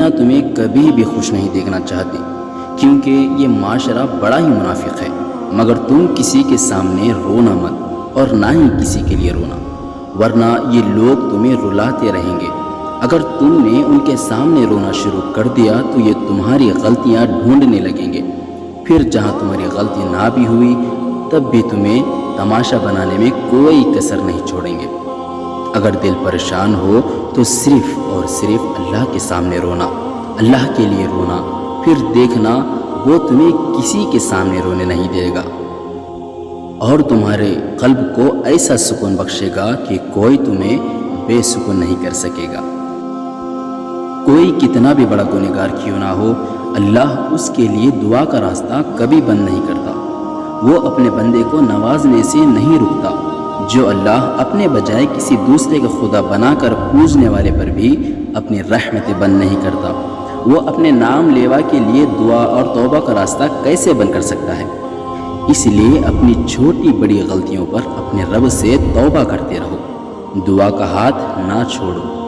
دنیا تمہیں کبھی بھی خوش نہیں دیکھنا چاہتی، کیونکہ یہ معاشرہ بڑا ہی منافق ہے۔ مگر تم کسی کے سامنے رونا مت اور نہ ہی کسی کے لیے رونا، ورنہ یہ لوگ تمہیں رلاتے رہیں گے۔ اگر تم نے ان کے سامنے رونا شروع کر دیا تو یہ تمہاری غلطیاں ڈھونڈنے لگیں گے، پھر جہاں تمہاری غلطی نہ بھی ہوئی تب بھی تمہیں تماشا بنانے میں کوئی کسر نہیں چھوڑیں گے۔ اگر دل پریشان ہو تو صرف اور صرف اللہ کے سامنے رونا، اللہ کے لیے رونا، پھر دیکھنا وہ تمہیں کسی کے سامنے رونے نہیں دے گا، اور تمہارے قلب کو ایسا سکون بخشے گا کہ کوئی تمہیں بے سکون نہیں کر سکے گا۔ کوئی کتنا بھی بڑا گنہگار کیوں نہ ہو، اللہ اس کے لیے دعا کا راستہ کبھی بند نہیں کرتا۔ وہ اپنے بندے کو نوازنے سے نہیں رکتا۔ جو اللہ اپنے بجائے کسی دوسرے کا خدا بنا کر پوجنے والے پر بھی اپنی رحمتیں بند نہیں کرتا، وہ اپنے نام لیوا کے لیے دعا اور توبہ کا راستہ کیسے بند کر سکتا ہے؟ اس لیے اپنی چھوٹی بڑی غلطیوں پر اپنے رب سے توبہ کرتے رہو، دعا کا ہاتھ نہ چھوڑو۔